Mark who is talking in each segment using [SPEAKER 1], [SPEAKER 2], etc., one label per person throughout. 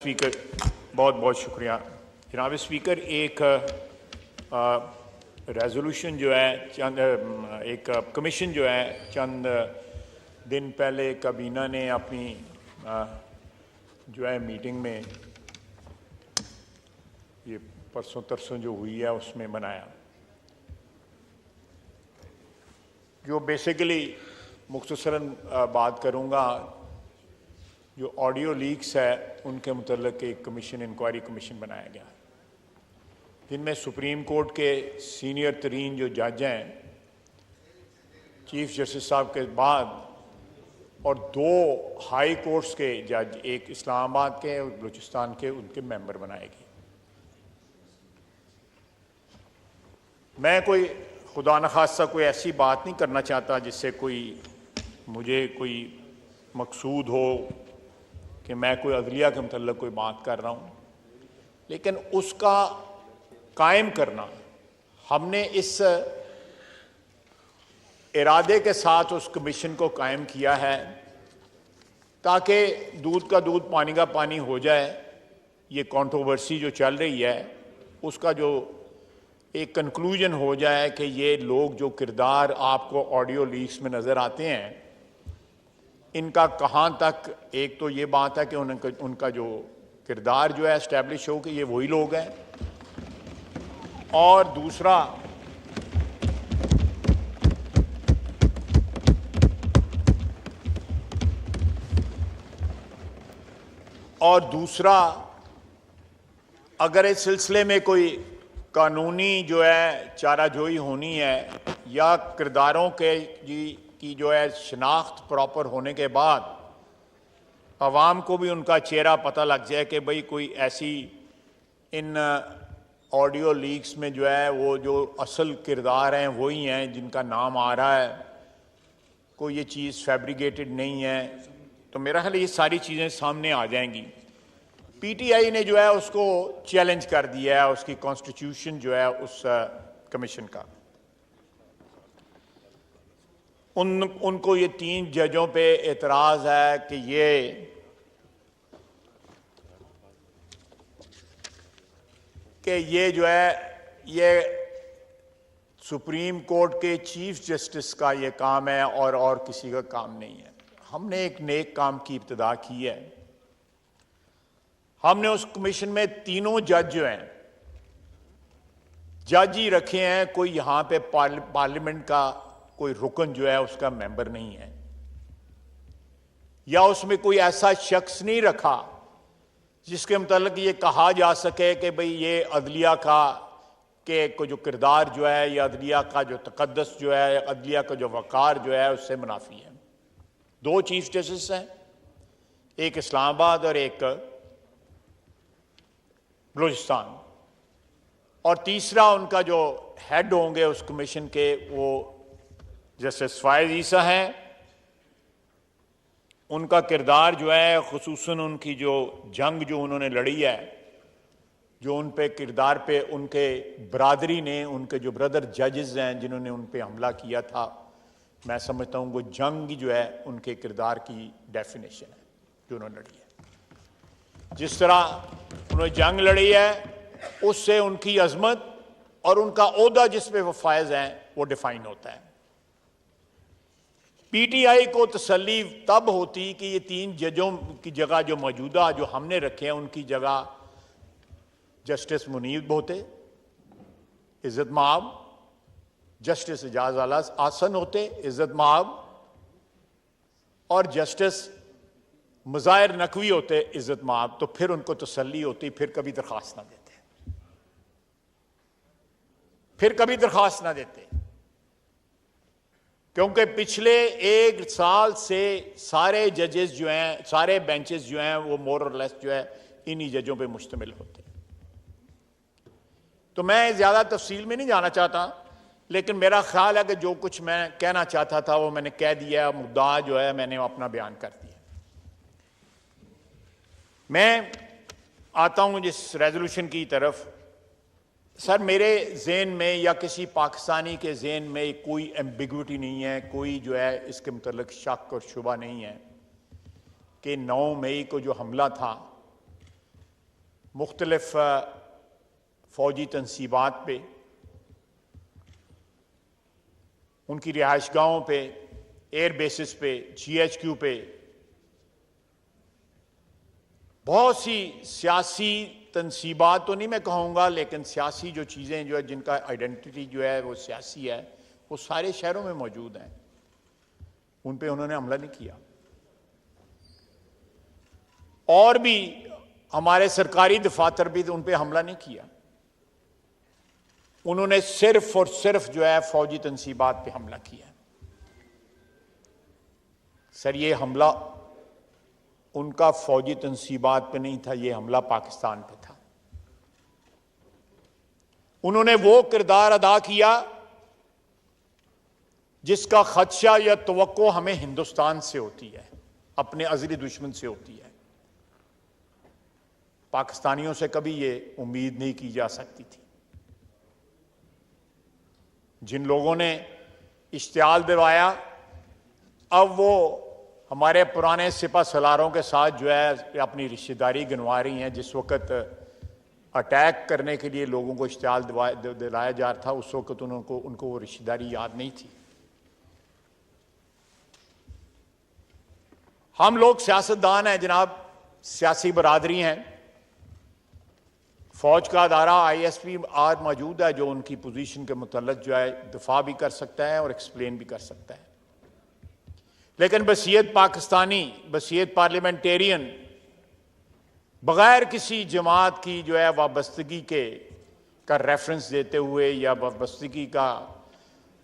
[SPEAKER 1] Speaker, बहुत बहुत शुक्रिया जनाब स्पीकर। एक रेजोल्यूशन जो है एक कमीशन जो है चंद दिन पहले काबीना ने अपनी जो है मीटिंग में ये परसों तरसों जो हुई है उसमें बनाया, जो बेसिकली मुख्तसरन बात करूँगा। जो ऑडियो लीक्स है उनके मुतल्लिक़ एक कमीशन, इंक्वायरी कमीशन बनाया गया, जिनमें सुप्रीम कोर्ट के सीनियर तरीन जो जज हैं, चीफ जस्टिस साहब के बाद, और दो हाई कोर्ट्स के जज, एक इस्लामाबाद के और बलूचिस्तान के, उनके मेंबर बनाएगी। मैं कोई खुदा न खास्ता कोई ऐसी बात नहीं करना चाहता जिससे मुझे कोई मकसूद हो कि मैं कोई अदलिया के मतलब कोई बात कर रहा हूँ, लेकिन उसका कायम करना, हमने इस इरादे के साथ उस कमीशन को कायम किया है ताकि दूध का दूध पानी का पानी हो जाए। ये कंट्रोवर्सी जो चल रही है उसका जो एक कंक्लूजन हो जाए कि ये लोग जो किरदार आपको ऑडियो लीक्स में नज़र आते हैं, इनका कहाँ तक, एक तो ये बात है कि उनका जो किरदार जो है एस्टैब्लिश हो कि ये वही लोग हैं, और दूसरा अगर इस सिलसिले में कोई कानूनी जो है चाराजोई होनी है या किरदारों की जो है शनाख्त प्रॉपर होने के बाद अवाम को भी उनका चेहरा पता लग जाए कि भाई कोई ऐसी इन ऑडियो लीक्स में जो है वो जो असल किरदार हैं वही हैं जिनका नाम आ रहा है, कोई ये चीज़ फैब्रिकेटेड नहीं है, तो मेरा ख्याल ये सारी चीज़ें सामने आ जाएंगी। पीटीआई ने जो है उसको चैलेंज कर दिया है, उसकी कॉन्स्टिट्यूशन जो है उस कमीशन का। उनको ये 3 जजों पे एतराज़ है कि ये जो है ये सुप्रीम कोर्ट के चीफ जस्टिस का ये काम है और किसी का काम नहीं है। हमने एक नेक काम की इब्तिदा की है। हमने उस कमीशन में तीनों जज जो हैं, जज ही रखे हैं, कोई यहां पे पार्लियामेंट का कोई रुकन जो है उसका मेंबर नहीं है, या उसमें कोई ऐसा शख्स नहीं रखा जिसके मुतालिक ये कहा जा सके कि भाई ये अदलिया का को जो किरदार जो है या अदलिया का जो तकद्दस जो है, अदलिया का जो वक़ार जो है उससे मुनाफी है। 2 चीफ जस्टिस हैं, एक इस्लामाबाद और एक बलूचिस्तान, और तीसरा उनका जो हेड होंगे उस कमीशन के वो जस्टिस फायज ईसा हैं। उनका किरदार जो है, खुसूसन उनकी जो जंग जो उन्होंने लड़ी है, जो उन पे किरदार पे उनके बरादरी ने, उनके जो ब्रदर जजेस हैं जिन्होंने उन पे हमला किया था, मैं समझता हूँ वो जंग जो है उनके किरदार की डेफिनेशन है जो उन्होंने लड़ी है। जिस तरह उन्होंने जंग लड़ी है उससे उनकी अजमत और उनका ओहदा जिस पे वो फायज हैं वो डिफाइन होता है। पीटीआई को तसल्ली तब होती कि ये 3 जजों की जगह जो मौजूदा जो हमने रखे हैं उनकी जगह जस्टिस मुनीब होते, इज्जत माब, जस्टिस एजाज आला आसन होते, इज्जत माब, और जस्टिस मुजाहिर नकवी होते, इज्जत माब, तो फिर उनको तसल्ली होती, फिर कभी दरख्वास्त ना देते, क्योंकि पिछले 1 साल से सारे जजेस जो हैं, सारे बेंचेस जो हैं वो मोर और लेस जो है इन्हीं जजों पे मुश्तमिल होते हैं। तो मैं ज़्यादा तफसील में नहीं जाना चाहता, लेकिन मेरा ख्याल है कि जो कुछ मैं कहना चाहता था वो मैंने कह दिया, मुद्दा जो है मैंने अपना बयान कर दिया। मैं आता हूँ जिस रेजोल्यूशन की तरफ। सर, मेरे ज़हन में या किसी पाकिस्तानी के ज़हन में कोई एम्बिग्विटी नहीं है, कोई जो है इसके मुतल्लिक़ शक और शुबा नहीं है कि 9 मई को जो हमला था मुख्तलिफ फ़ौजी तनसीबात पे, उनकी रिहाइशगाहों पे, एयर बेसिस पे, GHQ पे बहुत सी सियासी तनसीबात तो नहीं मैं कहूँगा, लेकिन सियासी जो चीज़ें जो है जिनका आइडेंटिटी जो है वो सियासी है, वो सारे शहरों में मौजूद हैं, उन पे उन्होंने हमला नहीं किया। और भी हमारे सरकारी दफातर भी उन पे हमला नहीं किया, उन्होंने सिर्फ और सिर्फ जो है फौजी तनसीबात पे हमला किया। सर, ये हमला उनका फौजी तनसीबात पे नहीं था, ये हमला पाकिस्तान पे था। उन्होंने वो किरदार अदा किया जिसका खदशा या तवक्को हमें हिंदुस्तान से होती है, अपने अज़ली दुश्मन से होती है। पाकिस्तानियों से कभी ये उम्मीद नहीं की जा सकती थी। जिन लोगों ने इश्तियाल दिलवाया, अब वो हमारे पुराने सिपा सलारों के साथ जो है अपनी रिश्तेदारी गिनवा रही हैं। जिस वक्त अटैक करने के लिए लोगों को इश्तियाल दिलाया जा रहा था, उस वक्त उनको वो रिश्तेदारी याद नहीं थी। हम लोग सियासतदान हैं जनाब, सियासी बरादरी हैं। फौज का अदारा ISP आज मौजूद है जो उनकी पोजीशन के मुतल्लिक़ जो है दिफा भी कर सकता है और एक्सप्लेन भी कर सकता है। लेकिन बसीयत पाकिस्तानी, बसीयत पार्लियामेंटेरियन, बग़ैर किसी जमात की जो है वाबस्तगी का रेफरेंस देते हुए या वाबस्तगी का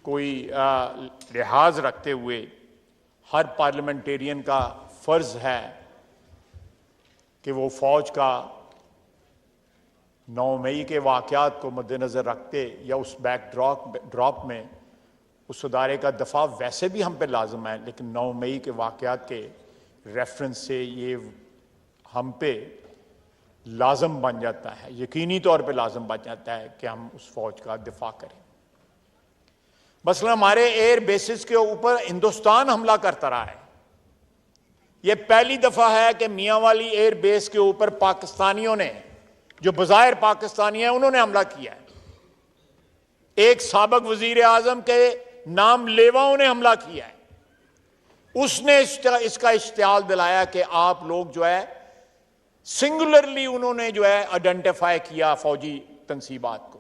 [SPEAKER 1] कोई लिहाज रखते हुए, हर पार्लियामेंटेरियन का फ़र्ज़ है कि वो फ़ौज का 9 मई के वाक़यात को मद्देनज़र रखते या उस बैकड्रॉप में उस अदारे का दफा वैसे भी हम पे लाजम है, लेकिन 9 मई के वाक़यात के रेफरेंस से ये हम पे लाजम बन जाता है, यकीनी तौर पे लाजम बन जाता है कि हम उस फौज का दिफा करें। मसलन हमारे एयर बेसिस के ऊपर हिंदुस्तान हमला करता रहा है। ये पहली दफा है कि मियांवाली एयर बेस के ऊपर पाकिस्तानियों ने, जो बज़ाहिर पाकिस्तानी है, उन्होंने हमला किया है। एक साबिक वजीर आजम के नाम लेवाओं ने हमला किया है। उसने इसका इश्तियाल दिलाया कि आप लोग जो है सिंगुलरली उन्होंने जो है आइडेंटिफाई किया फौजी तनसीबात को।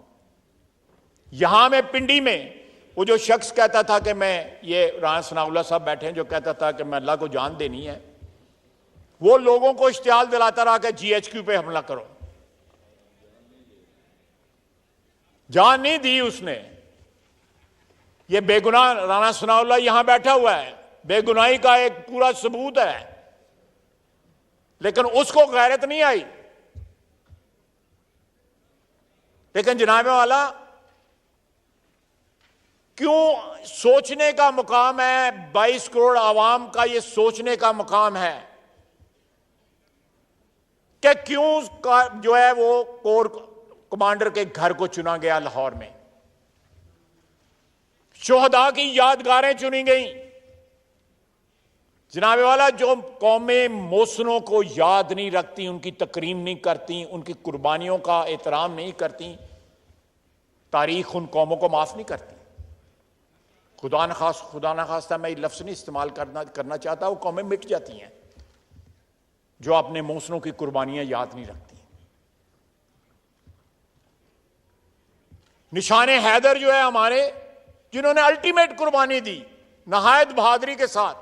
[SPEAKER 1] यहां में पिंडी में वो जो शख्स कहता था कि मैं, ये राना सनाउल्लाह साहब बैठे हैं, जो कहता था कि मैं अल्लाह को जान देनी है, वो लोगों को इश्तियाल दिलाता रहा कि GHQ पे हमला करो। जान नहीं दी उसने। ये बेगुनाह राना सनाउल्लाह यहां बैठा हुआ है, बेगुनाही का एक पूरा सबूत है, लेकिन उसको गैरत नहीं आई। लेकिन जनाब वाला, क्यों सोचने का मुकाम है, 22 करोड़ आवाम का ये सोचने का मुकाम है कि क्यों जो है वो कोर कमांडर के घर को चुना गया लाहौर में, शोहदा की यादगारें चुनी गई। जनाब वाला, जो कौमें मोहसिनों को याद नहीं रखती, उनकी तकरीम नहीं करती, उनकी कुर्बानियों का एहतराम नहीं करती, तारीख उन कौमों को माफ नहीं करती। खुदा न खास्ता मैं ये लफ्ज़ नहीं इस्तेमाल करना चाहता, वो कौमें मिट जाती हैं जो अपने मोहसिनों की कुर्बानियां याद नहीं रखती। निशाने हैदर जो है हमारे, जिन्होंने अल्टीमेट कुर्बानी दी नहायत बहादुरी के साथ,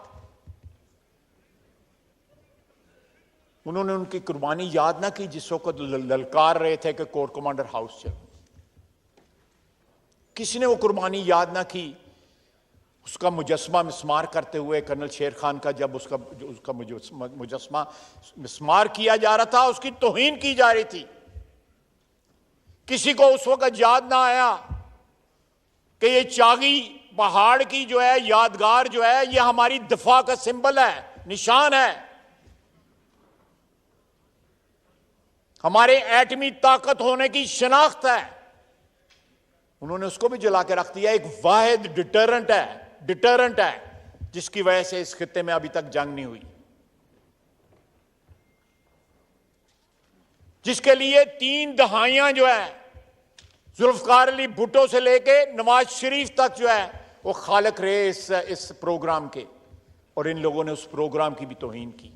[SPEAKER 1] उन्होंने उनकी कुर्बानी याद ना की जिस वक्त ललकार रहे थे कि कोर कमांडर हाउस चलो। किसी ने वो कुर्बानी याद ना की। उसका मुजस्मा मिस्मार करते हुए कर्नल शेर खान का, जब उसका मुजस्मा मिस्मार किया जा रहा था, उसकी तौहीन की जा रही थी। किसी को उस वक्त याद ना आया कि ये चागी पहाड़ की जो है यादगार जो है, ये हमारी दफा का सिंबल है, निशान है, हमारे एटमी ताकत होने की शनाख्त है। उन्होंने उसको भी जला के रख दिया। एक वाहिद डिटरेंट है जिसकी वजह से इस खित्ते में अभी तक जंग नहीं हुई। जिसके लिए 3 दहाइयां जो है जुल्फकार अली भुट्टो से लेके नवाज शरीफ तक जो है वो खालक रहे इस प्रोग्राम के, और इन लोगों ने उस प्रोग्राम की भी तौहीन की।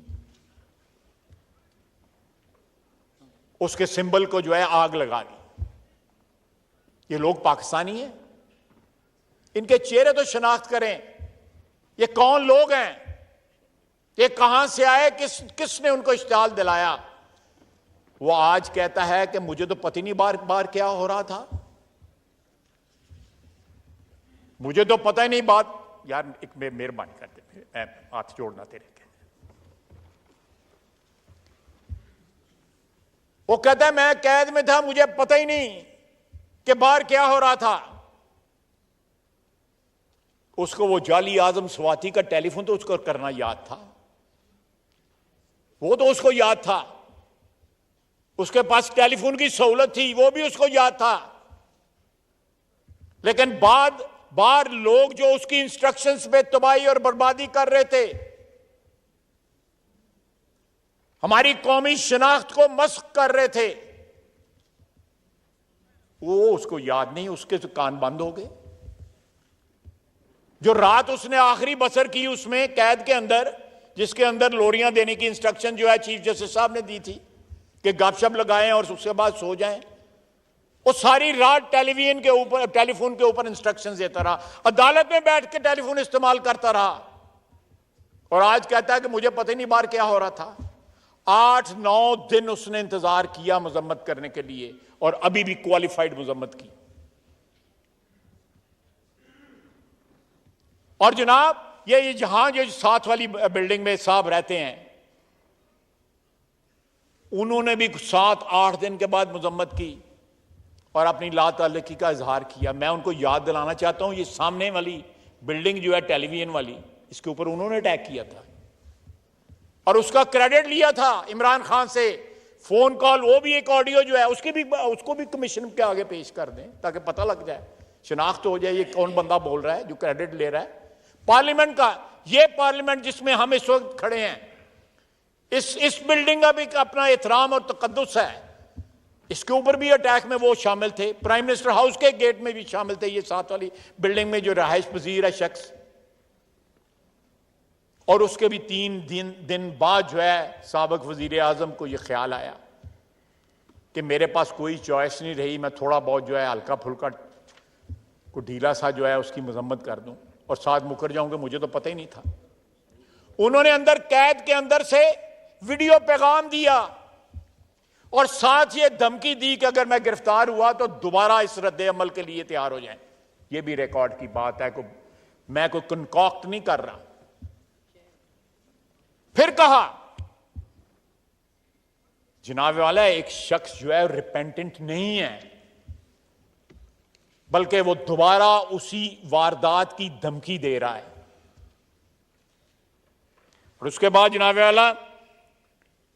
[SPEAKER 1] उसके सिंबल को जो है आग लगा दी। ये लोग पाकिस्तानी हैं, इनके चेहरे तो शनाख्त करें। ये कौन लोग हैं, ये कहां से आए, किसने उनको इश्तिहाल दिलाया। वो आज कहता है कि मुझे तो पता ही नहीं बार बार क्या हो रहा था, मुझे तो पता ही नहीं बात। यार एक मेहरबानी कर दे, मैं हाथ जोड़ना तेरे के। वो कहता है मैं कैद में था, मुझे पता ही नहीं कि बाहर क्या हो रहा था। उसको वो जाली आजम स्वाति का टेलीफोन तो उसको करना याद था, वो तो उसको याद था। उसके पास टेलीफोन की सहूलत थी, वो भी उसको याद था। लेकिन बार लोग जो उसकी इंस्ट्रक्शंस पे तबाही और बर्बादी कर रहे थे, हमारी कौमी शनाख्त को मस्क कर रहे थे, वो उसको याद नहीं, उसके तो कान बंद हो गए। जो रात उसने आखिरी बसर की उसमें कैद के अंदर, जिसके अंदर लोरियां देने की इंस्ट्रक्शन जो है चीफ जस्टिस साहब ने दी थी कि गपशप लगाएं और उसके बाद सो जाएं, वो सारी रात टेलीफोन के ऊपर इंस्ट्रक्शन देता रहा, अदालत में बैठ के टेलीफोन इस्तेमाल करता रहा, और आज कहता है कि मुझे पता ही नहीं बाहर क्या हो रहा था। 8-9 दिन उसने इंतजार किया मजम्मत करने के लिए, और अभी भी क्वालिफाइड मजम्मत की। और जनाब ये जहां जो साथ वाली बिल्डिंग में साहब रहते हैं, उन्होंने भी 7-8 दिन के बाद मजम्मत की और अपनी लाताल्लुकी का इजहार किया। मैं उनको याद दिलाना चाहता हूं, ये सामने वाली बिल्डिंग जो है टेलीविजन वाली, इसके ऊपर उन्होंने अटैक किया था और उसका क्रेडिट लिया था इमरान खान से। फोन कॉल, वो भी एक ऑडियो जो है उसको भी कमीशन के आगे पेश कर दें ताकि पता लग जाए, शिनाख्त हो जाए ये कौन बंदा बोल रहा है जो क्रेडिट ले रहा है। पार्लियामेंट का, ये पार्लियामेंट जिसमें हम इस वक्त खड़े हैं, इस बिल्डिंग का भी अपना एहतराम और तकद्दुस है। इसके ऊपर भी अटैक में वो शामिल थे, प्राइम मिनिस्टर हाउस के गेट में भी शामिल थे, ये साथ वाली बिल्डिंग में जो रहायश पजीर है शख्स। और उसके भी 3 दिन बाद जो है साबिक वजीर आजम को यह ख्याल आया कि मेरे पास कोई चॉइस नहीं रही, मैं थोड़ा बहुत जो है हल्का फुल्का को ढीला सा जो है उसकी मजम्मत कर दूं और साथ मुकर जाऊंगे, मुझे तो पता ही नहीं था। उन्होंने अंदर कैद के अंदर से वीडियो पैगाम दिया और साथ ये धमकी दी कि अगर मैं गिरफ्तार हुआ तो दोबारा इस रद्द अमल के लिए तैयार हो जाएं। ये भी रिकॉर्ड की बात है, मैं कोई कंकॉक्ट नहीं कर रहा। फिर कहा जनाब वाला एक शख्स जो है रिपेंटेंट नहीं है, बल्कि वो दोबारा उसी वारदात की धमकी दे रहा है। और उसके बाद जनाब वाला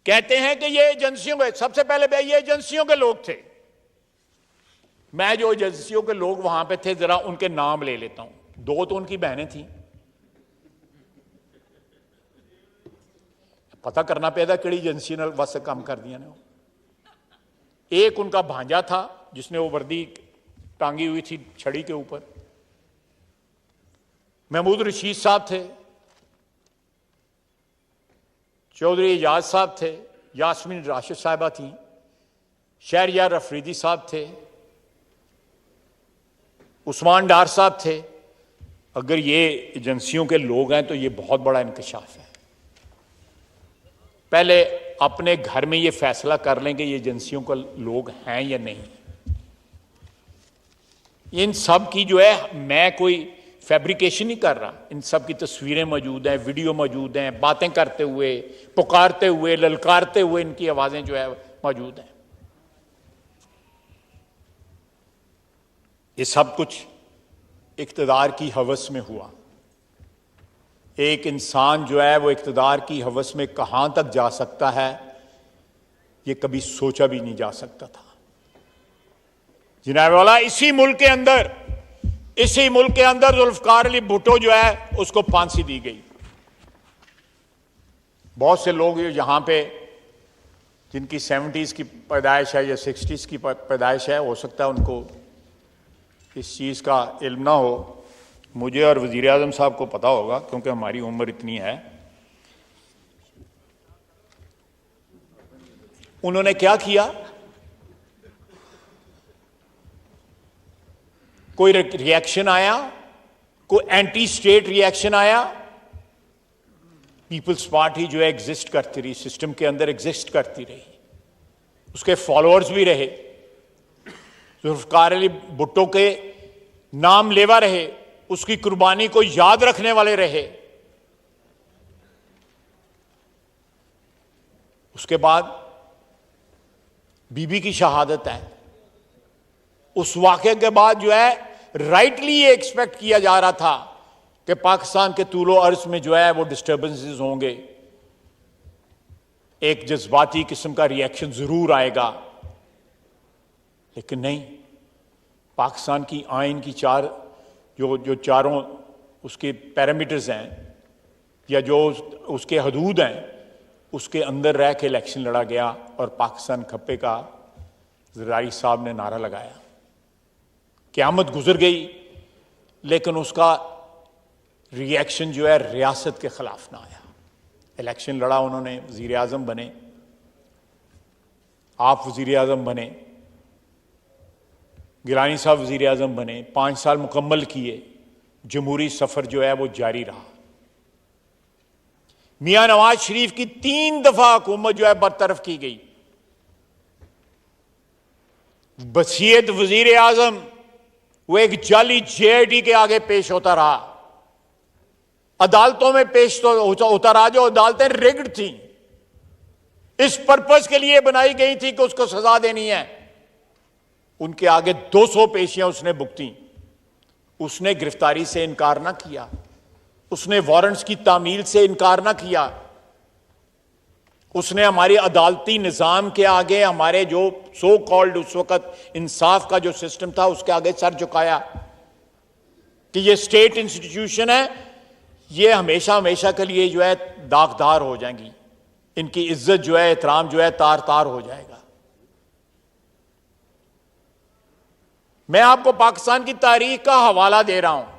[SPEAKER 1] कहते हैं कि ये एजेंसियों के, सबसे पहले ये एजेंसियों के लोग थे। मैं जो एजेंसियों के लोग वहां पे थे जरा उनके नाम ले लेता हूं। 2 तो उनकी बहनें थी, पता करना पैदा कड़ी एजेंसी ने बस काम कर दिया ने। एक उनका भांजा था जिसने वो वर्दी टांगी हुई थी छड़ी के ऊपर, महमूद रशीद साहब थे, चौधरी एजाज साहब थे, यास्मीन राशिद साहिबा थी, शहरयार अफरीदी साहब थे, उस्मान डार साहब थे। अगर ये एजेंसियों के लोग हैं तो ये बहुत बड़ा इंकशाफ है। पहले अपने घर में ये फैसला कर लें कि ये एजेंसियों के लोग हैं या नहीं। इन सब की जो है, मैं कोई फैब्रिकेशन नहीं कर रहा, इन सब की तस्वीरें मौजूद हैं, वीडियो मौजूद हैं, बातें करते हुए, पुकारते हुए, ललकारते हुए इनकी आवाजें जो है मौजूद हैं। ये सब कुछ इक़्तिदार की हवस में हुआ। एक इंसान जो है वो इक़्तिदार की हवस में कहां तक जा सकता है, ये कभी सोचा भी नहीं जा सकता था। जनाब वाला इसी मुल्क के अंदर जुल्फकार अली भुट्टो जो है उसको फांसी दी गई। बहुत से लोग यहां पे जिनकी 70s की पैदाइश है या 60s की पैदाइश है, हो सकता है उनको इस चीज़ का इल्म ना हो। मुझे और वज़ीर आज़म साहब को पता होगा, क्योंकि हमारी उम्र इतनी है। उन्होंने क्या किया? कोई रिएक्शन आया, कोई एंटी स्टेट रिएक्शन आया? पीपल्स पार्टी जो है एग्जिस्ट करती रही, सिस्टम के अंदर एग्जिस्ट करती रही, उसके फॉलोअर्स भी रहे, जुल्फ़िकार अली भुट्टो के नाम लेवा रहे, उसकी कुर्बानी को याद रखने वाले रहे। उसके बाद बीबी की शहादत है। उस वाक़े के बाद जो है राइटली ये एक्सपेक्ट किया जा रहा था कि पाकिस्तान के तूलो अर्ज में जो है वो डिस्टर्बेंसेस होंगे, एक जज्बाती किस्म का रिएक्शन जरूर आएगा, लेकिन नहीं। पाकिस्तान की आइन की जो चारों उसके पैरामीटर्स हैं या जो उसके हदूद हैं, उसके अंदर रह के इलेक्शन लड़ा गया और पाकिस्तान खप्पे का ज़रदारी साहब ने नारा लगाया। क़यामत गुजर गई, लेकिन उसका रिएक्शन जो है रियासत के खिलाफ ना आया। इलेक्शन लड़ा उन्होंने, वज़ीर आज़म बने, आप वज़ीर आज़म बने, गिलानी साहब वज़ीर आज़म बने, 5 साल मुकम्मल किए, जमहूरी सफ़र जो है वो जारी रहा। मियां नवाज शरीफ की 3 दफा हुकूमत जो है बरतरफ की गई। बसीयत वज़ीर आज़म वो एक जाली JIT के आगे पेश होता रहा, अदालतों में पेश तो होता रहा, जो अदालतें रिग्ड थी, इस पर्पस के लिए बनाई गई थी कि उसको सजा देनी है। उनके आगे 200 पेशियां उसने भुगती। उसने गिरफ्तारी से इनकार ना किया, उसने वारंट्स की तामील से इनकार ना किया, उसने हमारे अदालती निज़ाम के आगे, हमारे जो सो कॉल्ड उस वक़्त इंसाफ का जो सिस्टम था, उसके आगे सर झुकाया कि ये स्टेट इंस्टीट्यूशन है, ये हमेशा हमेशा के लिए जो है दागदार हो जाएंगी, इनकी इज्जत जो है, एहतराम जो है तार तार हो जाएगा। मैं आपको पाकिस्तान की तारीख का हवाला दे रहा हूं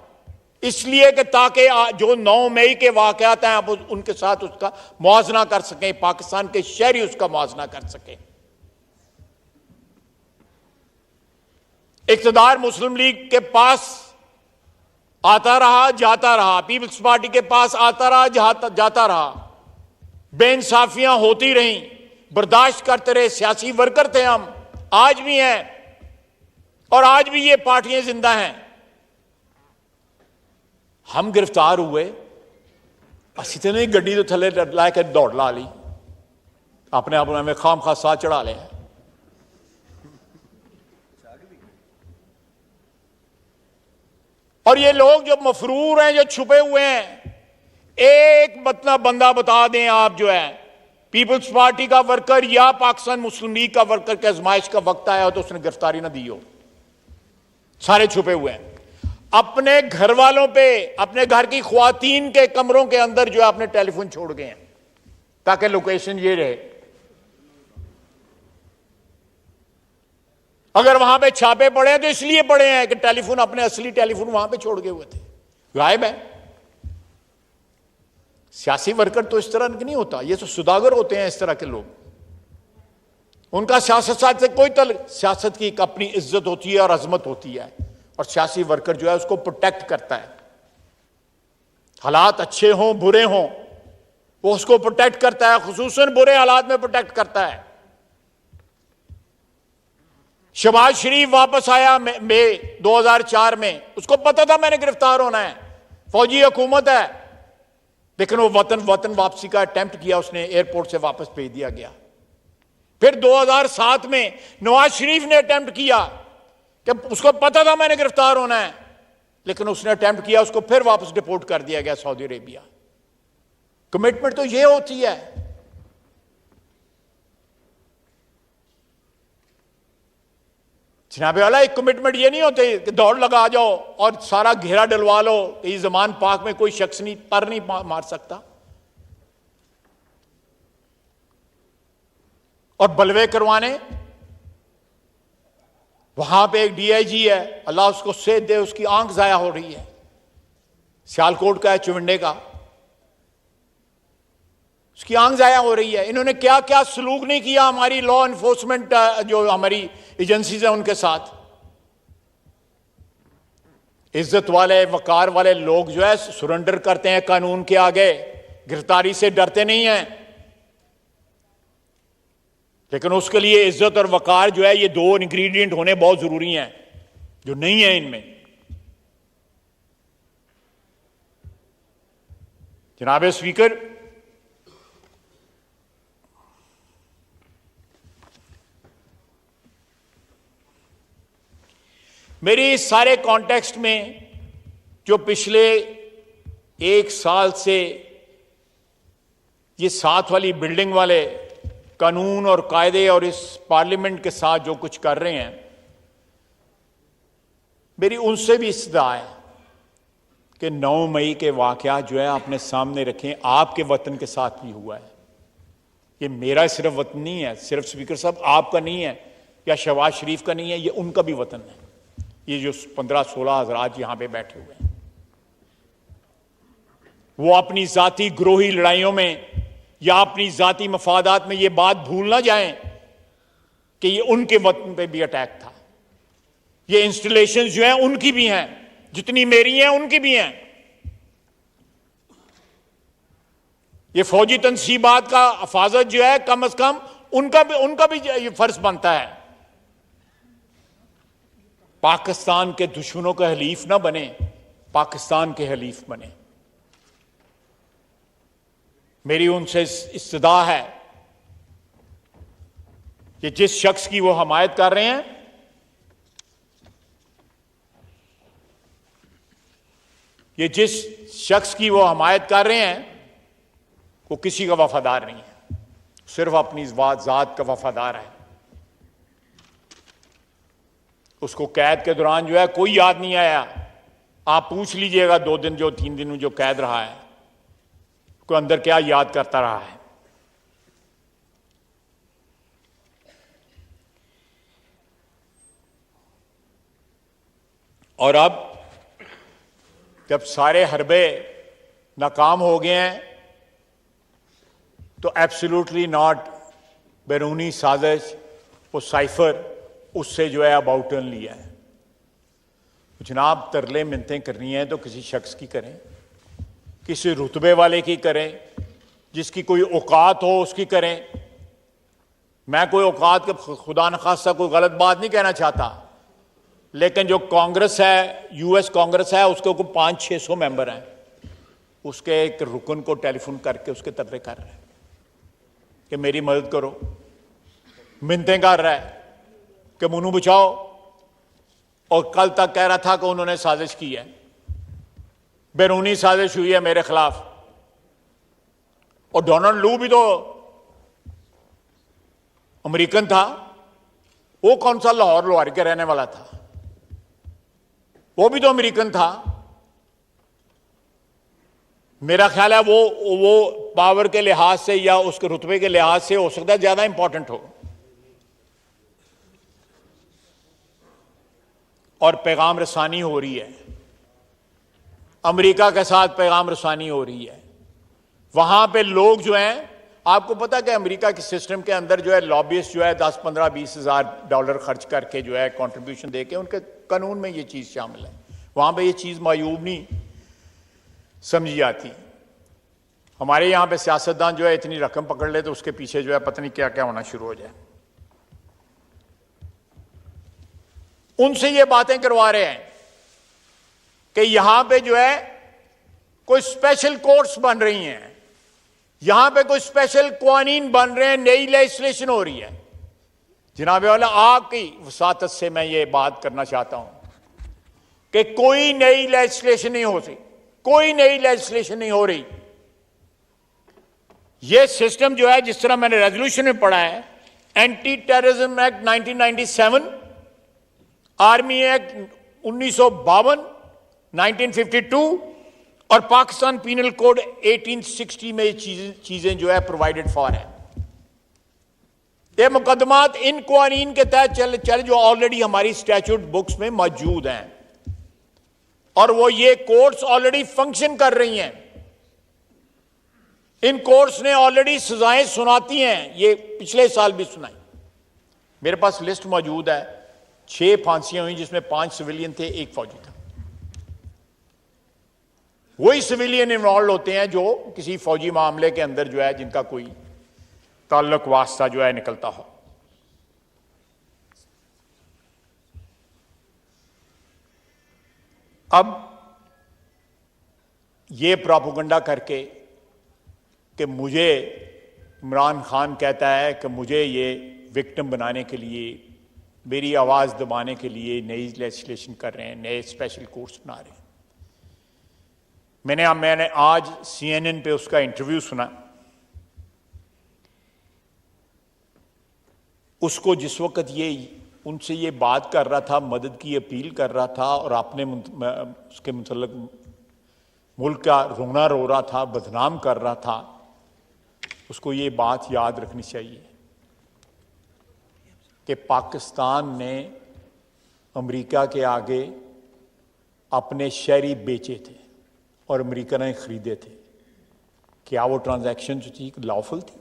[SPEAKER 1] इसलिए कि ताकि जो 9 मई के वाकयात हैं आप उनके साथ उसका मुआवजा कर सकें, पाकिस्तान के शहरी उसका मुआवजा कर सकें। इक़्तिदार मुस्लिम लीग के पास आता रहा, जाता रहा, पीपल्स पार्टी के पास आता रहा, जाता रहा, बेइंसाफियां होती रहीं, बर्दाश्त करते रहे, सियासी वर्कर थे हम, आज भी हैं, और आज भी ये पार्टियां जिंदा हैं। हम गिरफ्तार हुए, असी तो नहीं गड्डी तो थले लाके दौड़ ला ली, अपने आप में खाम खा सा चढ़ा लिया। और ये लोग जो मफरूर हैं, जो छुपे हुए हैं, एक बंदा बता दें आप, जो है पीपल्स पार्टी का वर्कर या पाकिस्तान मुस्लिम लीग का वर्कर के आजमाइश का वक्त आया हो तो उसने गिरफ्तारी ना दी हो। सारे छुपे हुए हैं। अपने घर वालों पे, अपने घर की ख्वातीन के कमरों के अंदर जो है अपने टेलीफोन छोड़ गए हैं ताकि लोकेशन ये रहे। अगर वहां पे छापे पड़े हैं तो इसलिए पड़े हैं कि टेलीफोन, अपने असली टेलीफोन वहां पे छोड़ गए हुए थे, गायब है। सियासी वर्कर तो इस तरह नहीं होता, ये तो सुदागर होते हैं इस तरह के लोग। उनका सियासत से कोई सियासत की एक अपनी इज्जत होती है और अजमत होती है, और सियासी वर्कर जो है उसको प्रोटेक्ट करता है। हालात अच्छे हों बुरे हों, वो उसको प्रोटेक्ट करता है, खुसूसन बुरे हालात में प्रोटेक्ट करता है। शहबाज शरीफ वापस आया मई 2004 में, उसको पता था मैंने गिरफ्तार होना है, फौजी हुकूमत है, लेकिन वो वतन वापसी का अटेम्प्ट किया, उसने एयरपोर्ट से वापस भेज दिया गया। फिर 2007 में नवाज शरीफ ने अटेम्प्ट किया कि उसको पता था मैंने गिरफ्तार होना है, लेकिन उसने अटेम्प्ट किया, उसको फिर वापस डिपोर्ट कर दिया गया सऊदी अरेबिया। कमिटमेंट तो ये होती है। जनाब वाला, एक कमिटमेंट ये नहीं होती कि दौड़ लगा जाओ और सारा घेरा डलवा लो, इस जमान पाक में कोई शख्स नहीं मार सकता। और बलवे करवाने। वहां पे एक डीआईजी है, अल्लाह उसको सेध दे, उसकी आंख जाया हो रही है, सियालकोट का है, चुविंडे का, उसकी आंख जाया हो रही है। इन्होंने क्या क्या सलूक नहीं किया हमारी लॉ एनफोर्समेंट जो हमारी एजेंसीज है उनके साथ। इज्जत वाले वकार वाले लोग जो है सरेंडर करते हैं कानून के आगे, गिरफ्तारी से डरते नहीं हैं। लेकिन उसके लिए इज्जत और वकार जो है, ये दो इंग्रेडिएंट होने बहुत जरूरी हैं, जो नहीं है इनमें। जनाब स्पीकर, मेरी इस सारे कॉन्टेक्स्ट में जो पिछले एक साल से ये साथ वाली बिल्डिंग वाले कानून और कायदे और इस पार्लियामेंट के साथ जो कुछ कर रहे हैं, मेरी उनसे भी इस्तदा है कि 9 मई के वाकयात जो है अपने सामने रखें। आपके वतन के साथ भी हुआ है, ये मेरा सिर्फ वतन नहीं है, सिर्फ स्पीकर साहब आपका नहीं है या शहबाज शरीफ का नहीं है, ये उनका भी वतन है। ये जो 15-16 हज़रात यहां पे बैठे हुए हैं, वो अपनी जाती ग्रोही लड़ाइयों में या अपनी जाती मफादात में ये बात भूल ना जाएं कि ये उनके वतन पे भी अटैक था। ये इंस्टॉलेशन जो हैं उनकी भी हैं, जितनी मेरी हैं उनकी भी हैं। ये फौजी तनसीबात का हिफाजत जो है कम से कम उनका भी ये फर्ज बनता है। पाकिस्तान के दुश्मनों के हलीफ ना बने, पाकिस्तान के हलीफ बने। मेरी उनसे इस्तदा है कि जिस शख्स की वो हमायत कर रहे हैं, ये जिस शख्स की वो हमायत कर रहे हैं, वो किसी का वफादार नहीं है, सिर्फ अपनी जात का वफादार है। उसको कैद के दौरान जो है कोई याद नहीं आया। आप पूछ लीजिएगा 2 दिन जो 3 दिन जो कैद रहा है, को अंदर क्या याद करता रहा है। और अब जब सारे हरबे नाकाम हो गए हैं, तो एब्सोल्युटली नॉट बैरूनी साजिश, वो साइफर उससे जो है अब आउटर्न लिया है। जनाब तरले मिन्नतें करनी है तो किसी शख्स की करें, किसी रुतबे वाले की करें, जिसकी कोई औकात हो उसकी करें। मैं कोई औकात के खुदा न खास्ता कोई गलत बात नहीं कहना चाहता, लेकिन जो कांग्रेस है, यूएस कांग्रेस है, उसके को 500-600 मेंबर हैं, उसके एक रुकन को टेलीफोन करके उसके तरले कर रहे हैं कि मेरी मदद करो, मिन्नतें कर रहा है कि मुन्नू बचाओ, और कल तक कह रहा था कि उन्होंने साजिश की है, बैरूनी साजिश हुई है मेरे खिलाफ। और डोनाल्ड लू भी तो अमेरिकन था, वो कौन सा लाहौर लोहारी के रहने वाला था, वो भी तो अमेरिकन था। मेरा ख्याल है वो पावर के लिहाज से या उसके रुतबे के लिहाज से हो सकता है ज्यादा इंपॉर्टेंट हो। और पैगाम रसानी हो रही है, अमेरिका के साथ पैगाम रसानी हो रही है। वहां पे लोग जो हैं, आपको पता है कि अमेरिका के सिस्टम के अंदर जो है लॉबिस्ट जो है 10, 15, 20 हज़ार डॉलर खर्च करके जो है कंट्रीब्यूशन देके, उनके कानून में ये चीज शामिल है। वहां पे ये चीज मायूब नहीं समझी जाती। हमारे यहां पे सियासतदान जो है इतनी रकम पकड़ ले तो उसके पीछे जो है पता नहीं क्या क्या होना शुरू हो जाए। उनसे ये बातें करवा रहे हैं कि यहां पे जो है कोई स्पेशल कोर्ट्स बन रही हैं, यहां पे कोई स्पेशल कानून बन रहे हैं, नई लेजिस्लेशन हो रही है। जनाब वाला, आपकी वसातत से मैं ये बात करना चाहता हूं कि कोई नई लेजिस्लेशन नहीं हो रही, कोई नई लेजिस्लेशन नहीं हो रही। ये सिस्टम जो है, जिस तरह मैंने रेजोल्यूशन में पढ़ा है, anti terrorism act 1997, army act 1952, 1952 और पाकिस्तान पीनल कोड 1860 में ये चीजें जो है प्रोवाइडेड फॉर है। ये मुकदमात इन कवानीन के तहत चल जो ऑलरेडी हमारी स्टैट्यूट बुक्स में मौजूद हैं, और वो ये कोर्ट्स ऑलरेडी फंक्शन कर रही हैं। इन कोर्ट्स ने ऑलरेडी सजाएं सुनाती हैं, ये पिछले साल भी सुनाई। मेरे पास लिस्ट मौजूद है, 6 फांसियां हुई जिसमें 5 सिविलियन थे, 1 फौजी था। वही सिविलियन इन्वॉल्व होते हैं जो किसी फौजी मामले के अंदर जो है जिनका कोई ताल्लुक वास्ता जो है निकलता हो। अब ये प्रोपेगेंडा करके कि मुझे इमरान खान कहता है कि मुझे ये विक्टिम बनाने के लिए, मेरी आवाज़ दबाने के लिए नई लेजिस्लेशन कर रहे हैं, नए स्पेशल कोर्ट्स बना रहे हैं। मैंने आज CNN पे उसका इंटरव्यू सुना। उसको जिस वक्त ये उनसे ये बात कर रहा था, मदद की अपील कर रहा था और अपने उसके मुतल्लिक मुल्क का रोना रो रहा था, बदनाम कर रहा था, उसको ये बात याद रखनी चाहिए कि पाकिस्तान ने अमेरिका के आगे अपने शहरी बेचे थे और अमेरिका ने खरीदे थे। क्या वो ट्रांजैक्शन जो थी लॉफुल थी?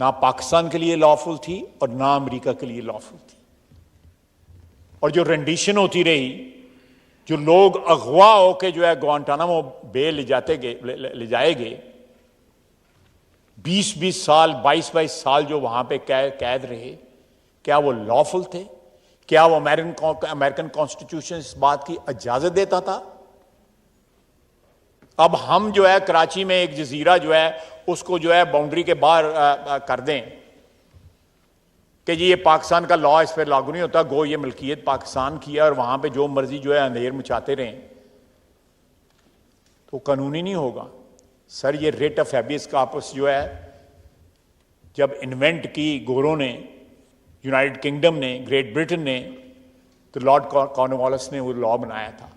[SPEAKER 1] ना पाकिस्तान के लिए लॉफुल थी और ना अमेरिका के लिए लॉफुल थी। और जो रेंडिशन होती रही, जो लोग अगवा होके जो है ग्वांटानामो बे ले जाए गए, 20-20 साल 22-22 साल जो वहां पे कैद रहे, क्या वो लॉफुल थे? क्या वो अमेरिकन कॉन्स्टिट्यूशन इस बात की इजाजत देता था? अब हम जो है कराची में एक जजीरा जो है उसको जो है बाउंड्री के बाहर कर दें कि जी ये पाकिस्तान का लॉ इस पर लागू नहीं होता, गो ये मलकियत पाकिस्तान की है और वहां पे जो मर्जी जो है अंधेर मचाते रहें, तो कानूनी नहीं होगा। सर ये रेट ऑफ हैबियस कापस जो है जब इन्वेंट की गोरों ने, यूनाइटेड किंगडम ने, ग्रेट ब्रिटेन ने, तो लॉर्ड कॉर्नवालिस ने वो लॉ बनाया था।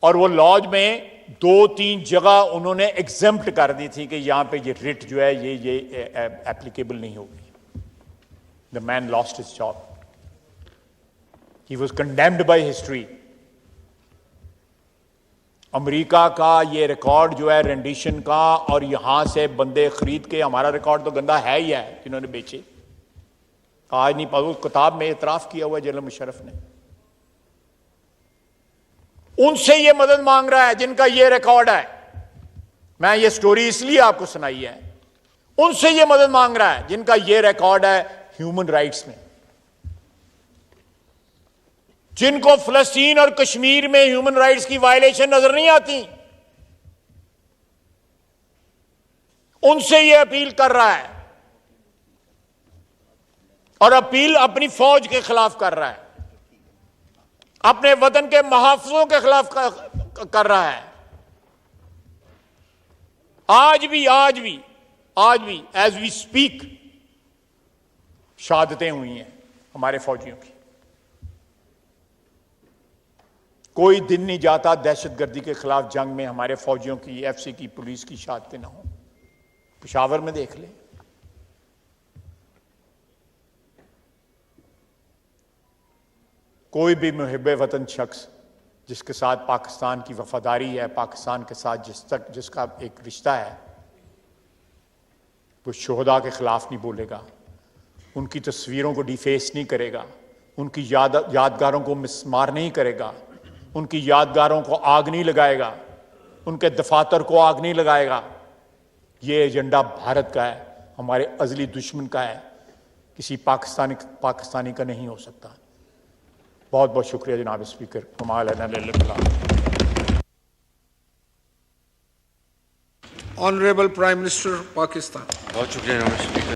[SPEAKER 1] और वो लॉज में 2-3 जगह उन्होंने एग्जेम्प्ट कर दी थी कि यहां पे ये रिट जो है ये एप्लीकेबल नहीं होगी। The man lost his job, he was condemned by history. America का ये रिकॉर्ड जो है रेंडिशन का, और यहां से बंदे खरीद के, हमारा रिकॉर्ड तो गंदा है ही है जिन्होंने बेचे। आज नहीं पता, किताब में इतराफ किया हुआ जनरल मुशर्रफ ने। उनसे ये मदद मांग रहा है जिनका ये रिकॉर्ड है। मैं ये स्टोरी इसलिए आपको सुनाई है, उनसे ये मदद मांग रहा है जिनका ये रिकॉर्ड है ह्यूमन राइट्स में, जिनको फलस्तीन और कश्मीर में ह्यूमन राइट्स की वायलेशन नजर नहीं आती। उनसे ये अपील कर रहा है, और अपील अपनी फौज के खिलाफ कर रहा है, अपने वतन के मुहाफिजों के खिलाफ कर रहा है। आज भी एज वी स्पीक शहादतें हुई हैं हमारे फौजियों की। कोई दिन नहीं जाता दहशतगर्दी के खिलाफ जंग में हमारे फौजियों की, FC की, पुलिस की शहादतें ना हो। पेशावर में देख ले, कोई भी मुहिब्बे वतन शख्स जिसके साथ पाकिस्तान की वफादारी है, पाकिस्तान के साथ जिसका एक रिश्ता है, वो शोहदा के खिलाफ नहीं बोलेगा, उनकी तस्वीरों को डिफेस नहीं करेगा, उनकी यादगारों को मिसमार नहीं करेगा, उनकी यादगारों को आग नहीं लगाएगा, उनके दफातर को आग नहीं लगाएगा। ये एजेंडा भारत का है, हमारे अजली दुश्मन का है, किसी पाकिस्तानी का नहीं हो सकता। बहुत बहुत शुक्रिया जनाब speaker.
[SPEAKER 2] Honourable prime minister Pakistan.
[SPEAKER 3] बहुत शुक्रिया जनाब स्पीकर।